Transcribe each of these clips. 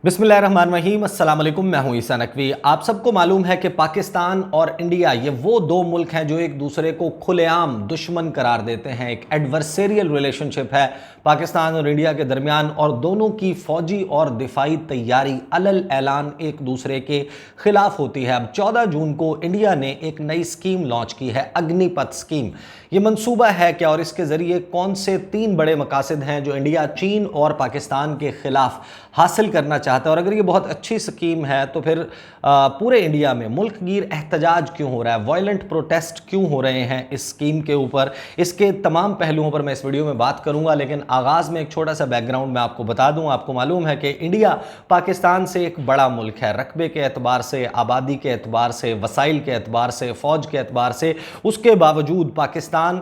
बिस्मिल्लाहिर्रहमानिर्रहीम, अस्सलाम वालेकुम। मैं हूं ईसा नकवी। आप सबको मालूम है कि पाकिस्तान और इंडिया ये वो दो मुल्क हैं जो एक दूसरे को खुलेआम दुश्मन करार देते हैं। एक एडवर्सेरियल रिलेशनशिप है पाकिस्तान और इंडिया के दरमियान और दोनों की फौजी और दिफाई तैयारी अलल ऐलान एक दूसरे के खिलाफ होती है। अब 14 जून को इंडिया ने एक नई स्कीम लॉन्च की है, अग्निपथ स्कीम। ये मंसूबा है क्या और इसके जरिए कौन से 3 बड़े मकासद हैं जो इंडिया चीन और पाकिस्तान के खिलाफ हासिल करना चाहता है। और अगर ये बहुत अच्छी स्कीम है तो फिर पूरे इंडिया में मुल्कगीर एहतजाज क्यों हो रहा है, वायलेंट प्रोटेस्ट क्यों हो रहे हैं इस स्कीम के ऊपर, इसके तमाम पहलुओं पर मैं इस वीडियो में बात करूंगा। लेकिन आगाज़ में एक छोटा सा बैकग्राउंड मैं आपको बता दूं। आपको मालूम है कि इंडिया पाकिस्तान से एक बड़ा मुल्क है, रकबे के एतबार से, आबादी के एतबार से, वसाइल के एतबार से, फ़ौज के एतबार से। उसके बावजूद पाकिस्तान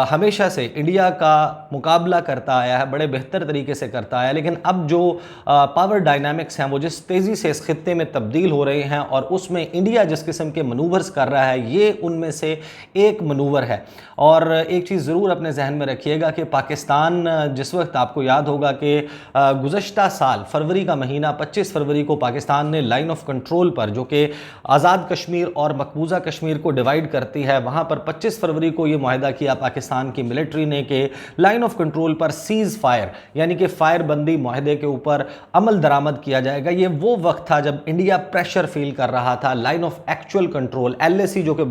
हमेशा से इंडिया का मुकाबला करता आया है, बड़े बेहतर तरीके से करता आया है। लेकिन अब जो पावर डायनामिक्स हैं वो जिस तेज़ी से इस खित्ते में तब्दील हो रहे हैं और उसमें इंडिया जिस किस्म के मनूवर्स कर रहा है, ये उनमें से एक मनूवर है। और एक चीज़ ज़रूर अपने जहन में रखिएगा कि पाकिस्तान जिस वक्त, आपको याद होगा कि गुज़श्ता साल फरवरी का महीना 25 फरवरी को पाकिस्तान ने लाइन ऑफ कंट्रोल पर, जो कि आज़ाद कश्मीर और मकबूजा कश्मीर को डिवाइड करती है, वहाँ पर 25 फरवरी को ये मुआहदा किया पाकिस्तान की मिलिट्री ने कि लाइन ऑफ कंट्रोल पर सीज़ फायर यानी कि फायरबंदी मुआहदे के ऊपर अमल दरामद किया जाएगा। ये वो वक्त था जब इंडिया प्रेशर फील कर रहा था। Line of actual control LAC जो कि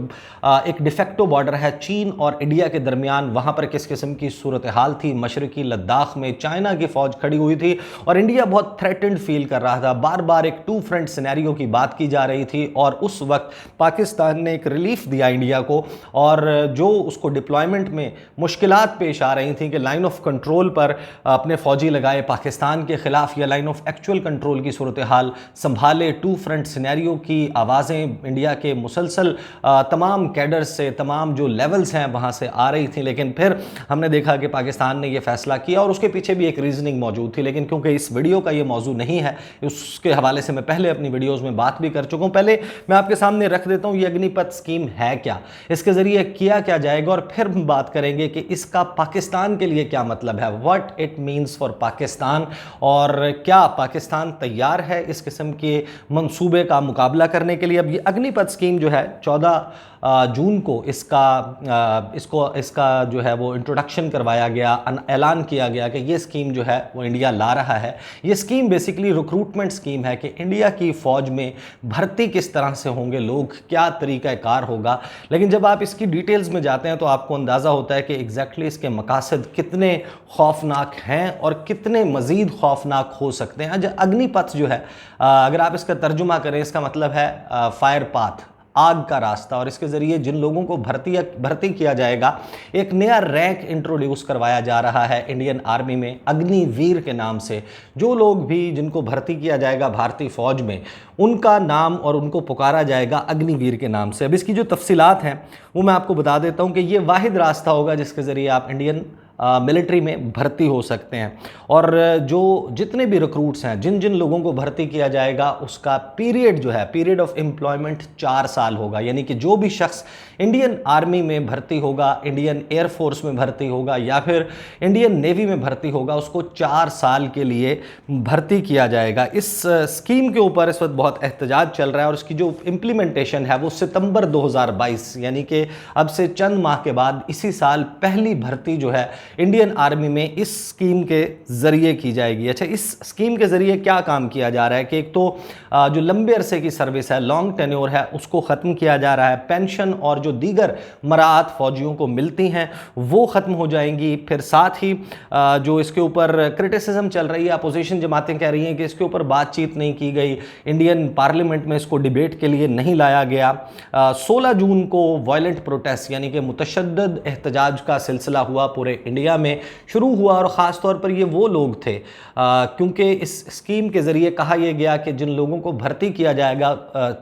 एक डिफेक्टो बॉर्डर है चीन और इंडिया के दरमियान, वहां पर किस किस्म की सूरत हाल थी। मशरकी लद्दाख में चाइना की फौज खड़ी हुई थी और इंडिया बहुत थ्रेटेंड फील कर रहा था। बार बार एक 2 फ्रंट सिनेरियो की बात की जा रही थी और उस वक्त पाकिस्तान ने एक रिलीफ दिया इंडिया को, और जो उसको डिप्लॉयमेंट में मुश्किलात पेश आ रही थी कि लाइन ऑफ कंट्रोल पर अपने फौजी लगाए पाकिस्तान के खिलाफ या लाइन ऑफ एक्चुअल कंट्रोल की सूरत हाल संभाले, 2 फ्रंट सिनेरियो की आवाज़ें इंडिया के मुसलसल तमाम कैडर्स से, तमाम जो लेवल्स हैं वहाँ से आ रही थी। लेकिन फिर हमने देखा कि पाकिस्तान ने यह फैसला किया और उसके पीछे भी एक रीजनिंग मौजूद थी। लेकिन क्योंकि इस वीडियो का ये मौजू नहीं है, उसके हवाले से मैं पहले अपनी वीडियोज़ में बात भी कर चुका हूँ। पहले मैं आपके सामने रख देता हूँ ये अग्निपथ स्कीम है क्या, इसके ज़रिए किया क्या जाएगा, और फिर हम बात करेंगे कि इसका पाकिस्तान के लिए क्या मतलब है, what it means for Pakistan, और क्या पाकिस्तान तैयार है इस किस्म के मंसूबे का मुकाबला करने के लिए। अब ये अग्निपथ स्कीम जो है 14 जून को इसका जो है वो इंट्रोडक्शन करवाया गया, ऐलान किया गया कि ये स्कीम जो है वो इंडिया ला रहा है। ये स्कीम बेसिकली रिक्रूटमेंट स्कीम है कि इंडिया की फ़ौज में भर्ती किस तरह से होंगे लोग, क्या तरीक़ाकार होगा। लेकिन जब आप इसकी डिटेल्स में जाते हैं तो आपको अंदाज़ा होता है कि एग्जैक्टली इसके मकासद कितने खौफनाक हैं और कितने मज़ीद खौफनाक हो सकते हैं। अग्निपथ जो है, अगर आप इसका तर्जुमा करें, इसका मतलब है फायर पाथ, आग का रास्ता। और इसके ज़रिए जिन लोगों को भर्ती किया जाएगा, एक नया रैंक इंट्रोड्यूस करवाया जा रहा है इंडियन आर्मी में अग्निवीर के नाम से। जो लोग भी जिनको भर्ती किया जाएगा भारतीय फ़ौज में, उनका नाम और उनको पुकारा जाएगा अग्निवीर के नाम से। अब इसकी जो तफसीलात हैं वो मैं आपको बता देता हूँ कि ये वाहिद रास्ता होगा जिसके ज़रिए आप इंडियन मिलिट्री में भर्ती हो सकते हैं। और जो जितने भी रिक्रूट्स हैं, जिन जिन लोगों को भर्ती किया जाएगा, उसका पीरियड जो है, पीरियड ऑफ एम्प्लॉयमेंट 4 साल होगा। यानी कि जो भी शख्स इंडियन आर्मी में भर्ती होगा, इंडियन एयरफोर्स में भर्ती होगा या फिर इंडियन नेवी में भर्ती होगा, उसको 4 साल के लिए भर्ती किया जाएगा। इस स्कीम के ऊपर इस वक्त बहुत एहतजाज चल रहा है और इसकी जो इम्प्लीमेंटेशन है वो सितंबर 2022 यानी कि अब से चंद माह के बाद इसी साल पहली भर्ती जो है इंडियन आर्मी में इस स्कीम के ज़रिए की जाएगी। अच्छा, इस स्कीम के ज़रिए क्या काम किया जा रहा है कि एक तो जो लंबे अरसे की सर्विस है, लॉन्ग टेन्योर है, उसको ख़त्म किया जा रहा है। पेंशन और जो दीगर मराहत फ़ौजियों को मिलती हैं वो ख़त्म हो जाएंगी। फिर साथ ही जो इसके ऊपर क्रिटिसिज्म चल रही है, अपोजिशन जमातें कह रही हैं कि इसके ऊपर बातचीत नहीं की गई, इंडियन पार्लियामेंट में इसको डिबेट के लिए नहीं लाया गया। 16 जून को वायलेंट प्रोटेस्ट यानी कि मुतशद्दद एहतजाज का सिलसिला हुआ, पूरे इंडिया में शुरू हुआ। और ख़ास तौर पर ये वो लोग थे क्योंकि इस स्कीम के ज़रिए कहा यह गया कि जिन लोगों को भर्ती किया जाएगा,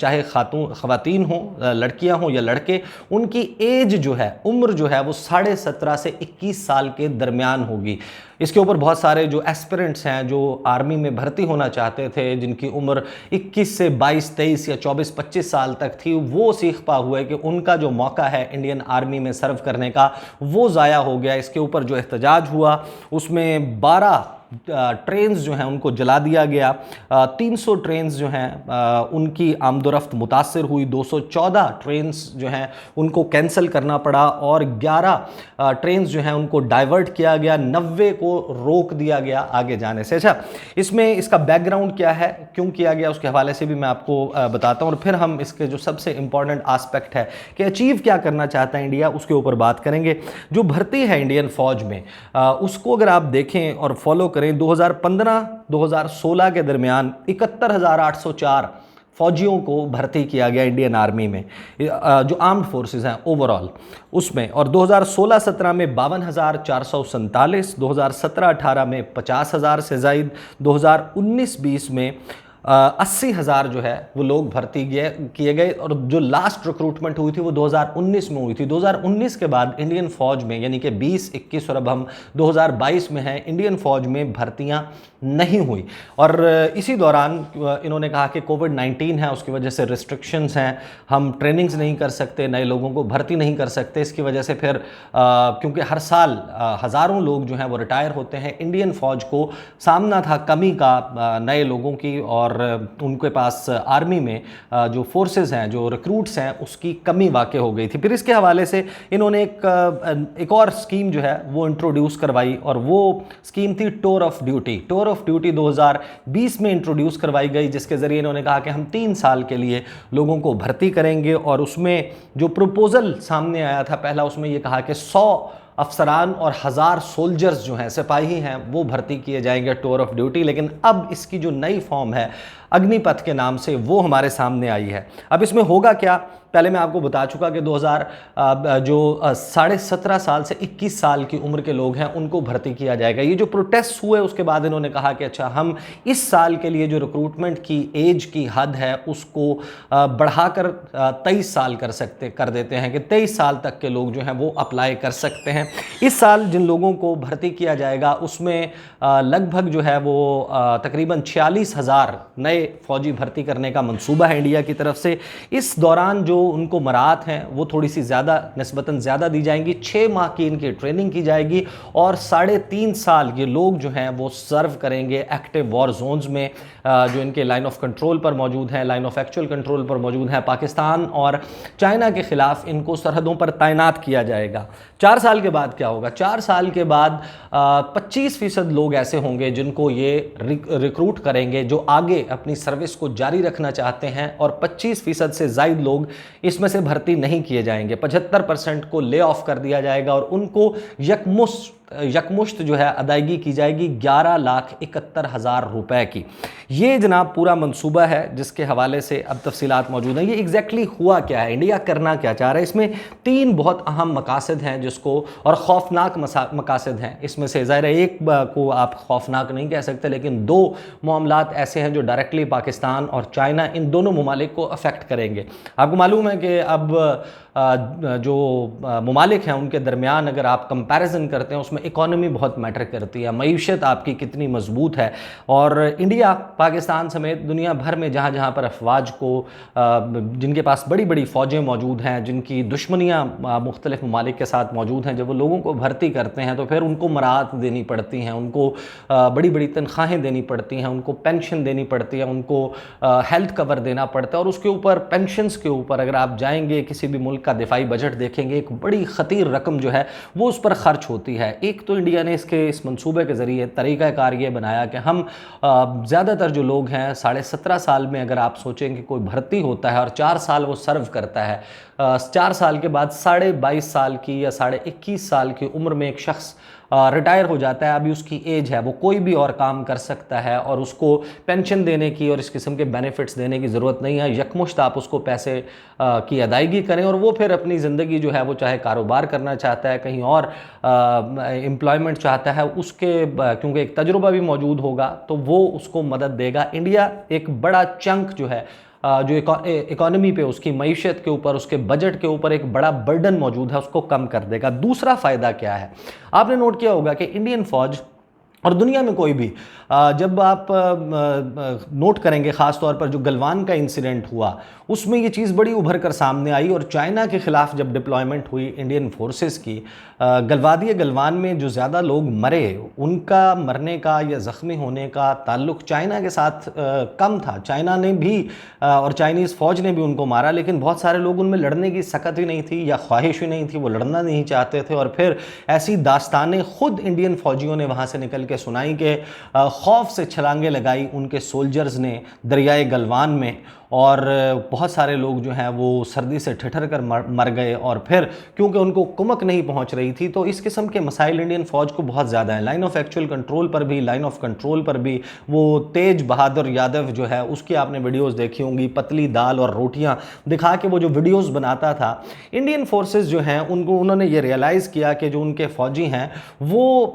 चाहे ख़वातीन हों, लड़कियां हों या लड़के, उनकी एज जो है, उम्र जो है वो 17.5 से 21 साल के दरमियान होगी। इसके ऊपर बहुत सारे जो एस्पिरेंट्स हैं, जो आर्मी में भर्ती होना चाहते थे, जिनकी उम्र 21 से 22, 23 या 24, 25 साल तक थी, वो सीख पा हुए कि उनका जो मौका है इंडियन आर्मी में सर्व करने का वो ज़ाया हो गया। इसके ऊपर जो एहतजाज हुआ उसमें 12 ट्रेन्स जो हैं उनको जला दिया गया। 300 ट्रेन्स जो हैं उनकी आमदोरफ्त मुतासर हुई। 214 ट्रेन्स जो हैं उनको कैंसिल करना पड़ा और 11 ट्रेन्स जो हैं उनको डाइवर्ट किया गया। 90 को रोक दिया गया आगे जाने से। अच्छा, इसमें इसका बैकग्राउंड क्या है, क्यों किया गया, उसके हवाले से भी मैं आपको बताता हूँ और फिर हम इसके जो सबसे इंपॉर्टेंट आस्पेक्ट है कि अचीव क्या करना चाहता है इंडिया, उसके ऊपर बात करेंगे। जो भर्ती है इंडियन फौज में उसको अगर आप देखें और फॉलो करें, 2015-2016 के दरमियान 71,804 फौजियों को भर्ती किया गया इंडियन आर्मी में, जो आर्म्ड फोर्सेस हैं ओवरऑल उसमें। और 2016-17 में 52,447, 2017-18 में 50,000 से ज़ायद, 2019-20 में 80,000 जो है वो लोग भर्ती किए गए। और जो लास्ट रिक्रूटमेंट हुई थी वो 2019 में हुई थी। 2019 के बाद इंडियन फौज में, यानी कि 20-21 और अब हम 2022 में हैं, इंडियन फौज में भर्तियां नहीं हुई। और इसी दौरान इन्होंने कहा कि कोविड-19 है, उसकी वजह से रिस्ट्रिक्शंस हैं, हम ट्रेनिंग्स नहीं कर सकते, नए लोगों को भर्ती नहीं कर सकते। इसकी वजह से फिर क्योंकि हर साल हज़ारों लोग जो हैं वो रिटायर होते हैं, इंडियन फौज को सामना था कमी का नए लोगों की, और उनके पास आर्मी में जो फोर्सेस हैं, जो रिक्रूट्स हैं, उसकी कमी वाक़ई हो गई थी। फिर इसके हवाले से इन्होंने एक और स्कीम जो है वो इंट्रोड्यूस करवाई और वो स्कीम थी tour of duty. Tour of duty 2020 में इंट्रोड्यूस करवाई गई, जिसके ज़रिए इन्होंने कहा कि हम 3 साल के लिए लोगों को भर्ती करेंगे। और उसमें जो प्रपोजल सामने आया था पहला, उसमें ये कहा कि 100 अफसरान और 1000 सोल्जर्स जो हैं, सिपाही हैं, वो भर्ती किए जाएंगे टूर ऑफ ड्यूटी। लेकिन अब इसकी जो नई फॉर्म है अग्निपथ के नाम से, वो हमारे सामने आई है। अब इसमें होगा क्या, पहले मैं आपको बता चुका कि 17.5 साल से 21 साल की उम्र के लोग हैं उनको भर्ती किया जाएगा। ये जो प्रोटेस्ट हुए उसके बाद इन्होंने कहा कि अच्छा, हम इस साल के लिए जो रिक्रूटमेंट की एज की हद है उसको बढ़ाकर 23 साल कर देते हैं कि 23 साल तक के लोग जो हैं वो अप्लाई कर सकते हैं। इस साल जिन लोगों को भर्ती किया जाएगा उसमें लगभग जो है वो तकरीबन 46,000 नए फौजी भर्ती करने का मंसूबा है इंडिया की तरफ से। इस दौरान जो उनको मराहत हैं वो थोड़ी सी ज़्यादा, निस्बतन ज़्यादा दी जाएंगी। 6 माह की इनकी ट्रेनिंग की जाएगी और 3.5 साल ये लोग जो हैं वो सर्व करेंगे एक्टिव वॉर जोन्स में, जो इनके लाइन ऑफ कंट्रोल पर मौजूद हैं, लाइन ऑफ एक्चुअल कंट्रोल पर मौजूद हैं। पाकिस्तान और चाइना के ख़िलाफ़ इनको सरहदों पर तैनात किया जाएगा। 4 साल के बाद क्या होगा, 4 साल के बाद 25% लोग ऐसे होंगे जिनको ये रिक्रूट करेंगे जो आगे अपनी सर्विस को जारी रखना चाहते हैं, और 25% से ज़ायद लोग इसमें से भर्ती नहीं किए जाएंगे। 75% को ले ऑफ कर दिया जाएगा और उनको यकमुश्त जो है अदायगी की जाएगी 11,71,000 रुपए की। ये जनाब पूरा मंसूबा है जिसके हवाले से अब तफसीलात मौजूद हैं। ये एग्जैक्टली हुआ क्या है, इंडिया करना क्या चाह रहा है, इसमें 3 बहुत अहम मकासद हैं जिसको, और खौफनाक मकासद हैं इसमें से। ज़ाहिर है एक को आप खौफनाक नहीं कह सकते, लेकिन 2 मामलात ऐसे हैं जो डायरेक्टली पाकिस्तान और चाइना, इन दोनों ममालिक को अफेक्ट करेंगे। आपको मालूम है कि अब जो ममालिक हैं उनके दरमियान अगर आप कंपैरिजन करते हैं उसमें इकॉनमी बहुत मैटर करती है, मईशत आपकी कितनी मजबूत है। और इंडिया, पाकिस्तान समेत दुनिया भर में जहाँ जहाँ पर अफवाज को, जिनके पास बड़ी बड़ी फ़ौजें मौजूद हैं, जिनकी दुश्मनियाँ मुख्तलिफ ममालिक के साथ मौजूद हैं, जब वो लोगों को भर्ती करते हैं तो फिर उनको मराहत देनी पड़ती हैं, उनको बड़ी बड़ी तनख्वाहें देनी पड़ती हैं, उनको पेंशन देनी पड़ती है, उनको हेल्थ कवर देना पड़ता है। और उसके ऊपर, पेंशन्स के ऊपर अगर आप जाएंगे, किसी भी मुल्क का दिफाई बजट देखेंगे, एक बड़ी ख़तीर रकम जो है वो उस पर ख़र्च होती है। एक तो इंडिया ने इस मंसूबे के ज़रिए तरीक़ाकार ये बनाया कि हम ज़्यादातर जो लोग हैं 17.5 साल में अगर आप सोचें कि कोई भर्ती होता है और 4 साल वो सर्व करता है, 4 साल के बाद 22.5 साल की या 21 साल की उम्र में एक शख्स रिटायर हो जाता है। अभी उसकी एज है, वो कोई भी और काम कर सकता है और उसको पेंशन देने की और इस किस्म के बेनिफिट्स देने की ज़रूरत नहीं है। यकमुश्त आप उसको पैसे की अदायगी करें और वो फिर अपनी ज़िंदगी जो है वो चाहे कारोबार करना चाहता है, कहीं और एम्प्लॉयमेंट चाहता है, उसके क्योंकि एक तजुर्बा भी मौजूद होगा तो वो उसको मदद देगा। इंडिया एक बड़ा चंक जो है जो इकॉनमी पे, उसकी मईशत के ऊपर, उसके बजट के ऊपर एक बड़ा बर्डन मौजूद है, उसको कम कर देगा। दूसरा फ़ायदा क्या है, आपने नोट किया होगा कि इंडियन फ़ौज और दुनिया में कोई भी जब आप नोट करेंगे, ख़ास तौर पर जो गलवान का इंसिडेंट हुआ उसमें ये चीज़ बड़ी उभर कर सामने आई, और चाइना के ख़िलाफ़ जब डिप्लॉयमेंट हुई इंडियन फोर्सेस की, गलवादी गलवान में जो ज़्यादा लोग मरे उनका मरने का या ज़ख्मी होने का ताल्लुक़ चाइना के साथ कम था। चाइना ने भी और चाइनीज़ फ़ौज ने भी उनको मारा, लेकिन बहुत सारे लोग उनमें लड़ने की सकत ही नहीं थी या ख्वाहिश ही नहीं थी, वो लड़ना नहीं चाहते थे। और फिर ऐसी दास्तानें ख़ुद इंडियन फ़ौजियों ने वहाँ से निकल के सुनाई कि खौफ से छलांगे लगाई उनके सोल्जर्स ने दरियाए गलवान में, और बहुत सारे लोग जो हैं वो सर्दी से ठिठर कर मर गए। और फिर क्योंकि उनको कुमक नहीं पहुंच रही थी, तो इस किस्म के मसाइल इंडियन फ़ौज को बहुत ज़्यादा है। लाइन ऑफ एक्चुअल कंट्रोल पर भी, लाइन ऑफ कंट्रोल पर भी वो तेज बहादुर यादव जो है उसकी आपने वीडियोस देखी होंगी, पतली दाल और रोटियां दिखा के वो जो वीडियोस बनाता था। इंडियन फोर्सेस जो हैं उन्होंने ये रियलाइज़ किया कि जो उनके फ़ौजी हैं वो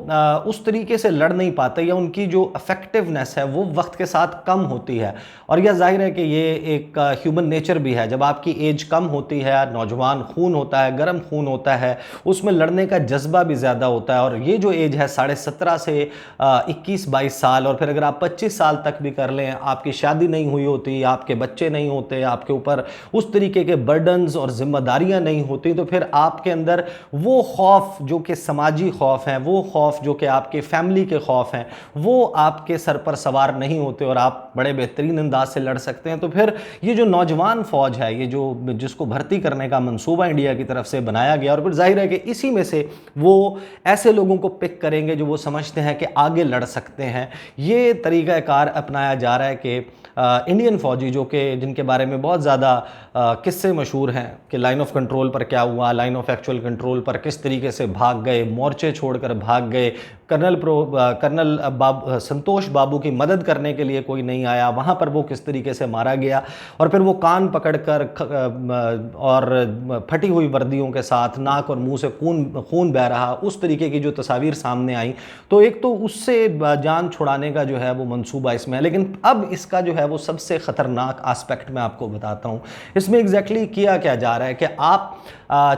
उस तरीके से लड़ नहीं पाते, या उनकी जो इफेक्टिवनेस है वो वक्त के साथ कम होती है। और यह जाहिर है कि ये एक ह्यूमन नेचर भी है, जब आपकी एज कम होती है, नौजवान खून होता है, गर्म खून होता है, उसमें लड़ने का जज्बा भी ज़्यादा होता है। और ये जो एज है 17.5 से 21-22 साल, और फिर अगर आप 25 साल तक भी कर लें, आपकी शादी नहीं हुई होती, आपके बच्चे नहीं होते, आपके ऊपर उस तरीके के बर्डन्स और जिम्मेदारियां नहीं होती, तो फिर आपके अंदर वो खौफ जो कि समाजी खौफ हैं, वो खौफ जो कि आपके फैमिली के खौफ हैं, वो आपके सर पर सवार नहीं होते और आप बड़े बेहतरीन अंदाज से लड़ सकते हैं। तो फिर ये जो नौजवान फौज है, ये जो जिसको भर्ती करने का मंसूबा इंडिया की तरफ से बनाया गया, और फिर जाहिर है कि इसी में से वो ऐसे लोगों को पिक करेंगे जो वो समझते हैं कि आगे लड़ सकते हैं। ये तरीक़ाकार अपनाया जा रहा है कि इंडियन फौजी जो कि जिनके बारे में बहुत ज़्यादा किस्से मशहूर हैं कि लाइन ऑफ कंट्रोल पर क्या हुआ, लाइन ऑफ एक्चुअल कंट्रोल पर किस तरीके से भाग गए, मोर्चे छोड़कर भाग गए, कर्नल संतोष बाबू की मदद करने के लिए कोई नहीं आया, वहाँ पर वो किस तरीके से मारा गया, और फिर वो कान पकड़कर और फटी हुई वर्दियों के साथ नाक और मुंह से खून बह रहा, उस तरीके की जो तस्वीर सामने आई। तो एक तो उससे जान छुड़ाने का जो है वो मंसूबा इसमें है, लेकिन अब इसका जो है वो सबसे ख़तरनाक आस्पेक्ट मैं आपको बताता हूँ। इसमें एग्जैक्टली किया क्या जा रहा है कि आप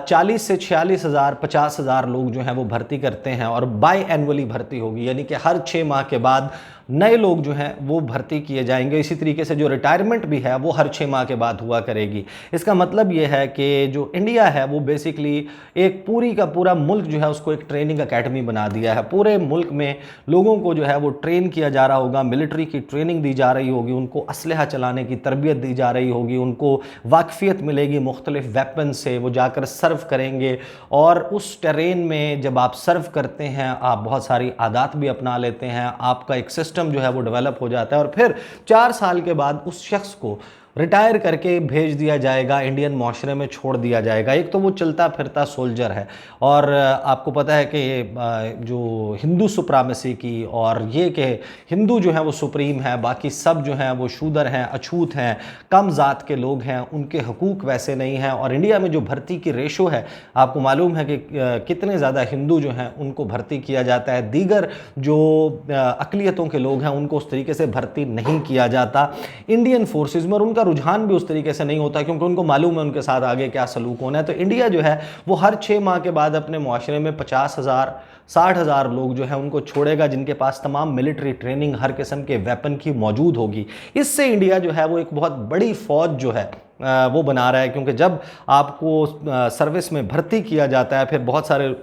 40 से 46 हज़ार 50 हज़ार लोग जो हैं वो भर्ती करते हैं, और बाई एनुअली भर्ती होगी, यानी कि हर 6 माह के बाद नए लोग जो हैं वो भर्ती किए जाएंगे। इसी तरीके से जो रिटायरमेंट भी है वो हर 6 माह के बाद हुआ करेगी। इसका मतलब ये है कि जो इंडिया है वो बेसिकली एक पूरी का पूरा मुल्क जो है उसको एक ट्रेनिंग अकेडमी बना दिया है। पूरे मुल्क में लोगों को जो है वो ट्रेन किया जा रहा होगा, मिलिट्री की ट्रेनिंग दी जा रही होगी, उनको असलहा चलाने की तरबियत दी जा रही होगी, उनको वाकफियत मिलेगी मुख्तलिफ वेपन से, वो जाकर सर्व करेंगे। और उस टेरेन में जब आप सर्व करते हैं आप बहुत सारी आदत भी अपना लेते हैं, आपका एक सिस्टम जो है वो डेवलप हो जाता है, और फिर 4 साल के बाद उस शख्स को रिटायर करके भेज दिया जाएगा, इंडियन माशरे में छोड़ दिया जाएगा। एक तो वो चलता फिरता सोल्जर है, और आपको पता है कि जो हिंदू सुप्रामेसी की, और ये कि हिंदू जो है वो सुप्रीम है, बाकी सब जो हैं वो शूदर हैं, अछूत हैं, कम ज़ात के लोग हैं, उनके हकूक़ वैसे नहीं हैं। और इंडिया में जो भर्ती की रेशो है, आपको मालूम है कि कितने ज़्यादा हिंदू जो हैं उनको भर्ती किया जाता है, दीगर जो अक़लियतों के लोग हैं उनको उस तरीके से भर्ती नहीं किया जाता इंडियन फोर्सेज में, और उनका रुझान भी उस तरीके से नहीं होता क्योंकि उनको मालूम है उनके साथ आगे क्या सलूक होना है। तो इंडिया जो है वो हर 6 माह के बाद अपने मुआशरे में 50 हज़ार 60 हज़ार लोग जो है उनको छोड़ेगा, जिनके पास तमाम मिलिट्री ट्रेनिंग हर किस्म के वेपन की मौजूद होगी। इससे इंडिया जो है वो एक बहुत बड़ी फ़ौज जो है वो बना रहा है, क्योंकि जब आपको सर्विस में भर्ती किया जाता है फिर बहुत सारे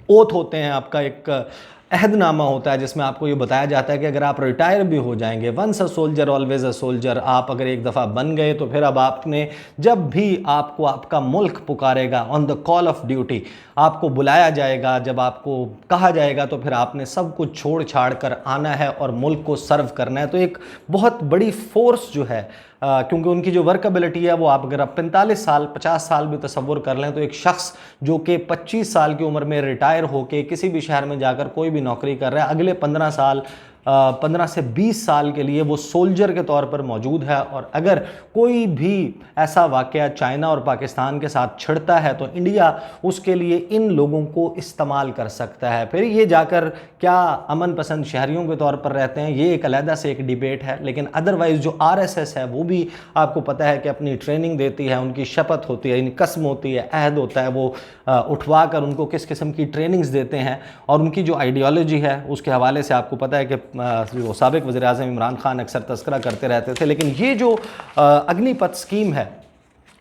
ओथ होते हैं, आपका एक अहदनामा होता है जिसमें आपको ये बताया जाता है कि अगर आप रिटायर भी हो जाएंगे, once a soldier always a soldier, आप अगर एक दफ़ा बन गए तो फिर अब आपने जब भी आपको आपका मुल्क पुकारेगा, on the call of duty आपको बुलाया जाएगा, जब आपको कहा जाएगा तो फिर आपने सब कुछ छोड़ छाड़ कर आना है और मुल्क को सर्व करना है। तो एक बहुत बड़ी फोर्स जो है, क्योंकि उनकी जो वर्कबिलिटी है वो आप अगर 45 साल 50 साल भी तसव्वुर कर लें तो एक शख्स जो कि 25 साल की उम्र में रिटायर होकर किसी भी शहर में जाकर कोई भी नौकरी कर रहा है, अगले 15 साल 15 से 20 साल के लिए वो सोल्जर के तौर पर मौजूद है, और अगर कोई भी ऐसा वाक़या चाइना और पाकिस्तान के साथ छिड़ता है तो इंडिया उसके लिए इन लोगों को इस्तेमाल कर सकता है। फिर ये जाकर क्या अमन पसंद शहरियों के तौर पर रहते हैं, ये एक अलहदा से एक डिबेट है। लेकिन अदरवाइज़ जो RSS है वो भी आपको पता है कि अपनी ट्रेनिंग देती है, उनकी शपथ होती है, कसम होती है, अहद होता है, वो उठवा कर उनको किस किस्म की ट्रेनिंग्स देते हैं, और उनकी जो आइडियोलॉजी है उसके हवाले से आपको पता है कि जो साबिक वज़ीर-ए-आज़म इमरान खान अक्सर तस्करा करते रहते थे। लेकिन ये जो अग्निपथ स्कीम है,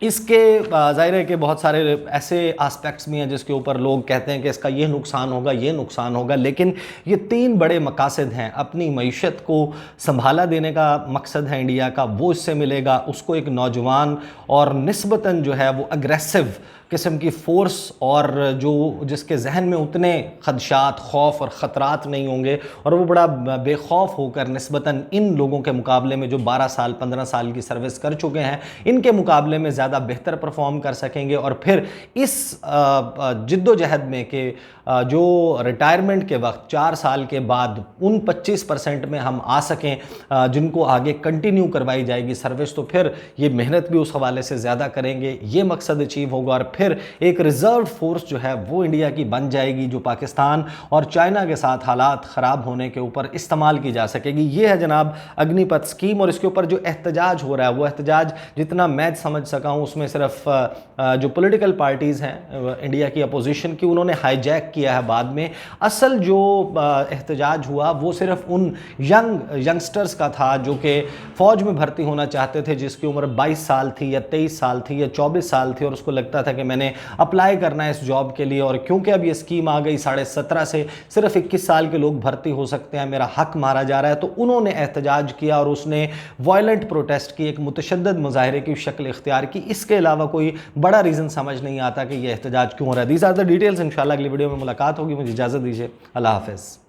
इसके ज़ाहिर है कि बहुत सारे ऐसे एस्पेक्ट्स भी हैं जिसके ऊपर लोग कहते हैं कि इसका ये नुकसान होगा, ये नुकसान होगा, लेकिन ये 3 बड़े मकासद हैं। अपनी मईशत को संभाला देने का मकसद है इंडिया का, वो इससे मिलेगा। उसको एक नौजवान और निस्बतन जो है वो अग्रेसिव किस्म की फ़ोर्स, और जो जिसके जहन में उतने खदशात, खौफ और ख़तरात नहीं होंगे, और वो बड़ा बेखौफ होकर निस्बतन इन लोगों के मुकाबले में जो 12 साल 15 साल की सर्विस कर चुके हैं, इनके मुकाबले में ज़्यादा बेहतर परफॉर्म कर सकेंगे। और फिर इस जिद्दोजहद में कि जो रिटायरमेंट के वक्त 4 साल के बाद उन 25% में हम आ सकें जिनको आगे कंटिन्यू करवाई जाएगी सर्विस, तो फिर ये मेहनत भी उस हवाले से ज़्यादा करेंगे, ये मकसद अचीव होगा। और फिर एक रिजर्व फोर्स जो है वो इंडिया की बन जाएगी, जो पाकिस्तान और चाइना के साथ हालात ख़राब होने के ऊपर इस्तेमाल की जा सकेगी। ये है जनाब अग्निपथ स्कीम। और इसके ऊपर जो एहतजाज हो रहा है, वो एहतजाज जितना मैं समझ सका हूँ उसमें सिर्फ जो पॉलिटिकल पार्टीज़ हैं इंडिया की अपोजिशन की, उन्होंने हाईजैक किया है बाद में। असल जो एहतजाज हुआ वो सिर्फ उन यंगस्टर्स का था जो कि फ़ौज में भर्ती होना चाहते थे, जिसकी उम्र 22 साल थी या 23 साल थी या 24 साल थी, और उसको लगता था कि मैंने अप्लाई करना है इस जॉब के लिए, और क्योंकि अब ये स्कीम आ गई 17.5 से सिर्फ 21 साल के लोग भर्ती हो सकते हैं, मेरा हक मारा जा रहा है। तो उन्होंने एहतजाज किया और उसने वायलेंट प्रोटेस्ट की, एक मुतशद्दद मुजाहरे की शक्ल इख्तियार की। इसके अलावा कोई बड़ा रीज़न समझ नहीं आता कि यह एहतजाज क्यों हो रहा है। These are the details. इंशाल्लाह अगली वीडियो में मुलाकात होगी। मुझे इजाज़त दीजिए। अल्लाह हाफ़िज़।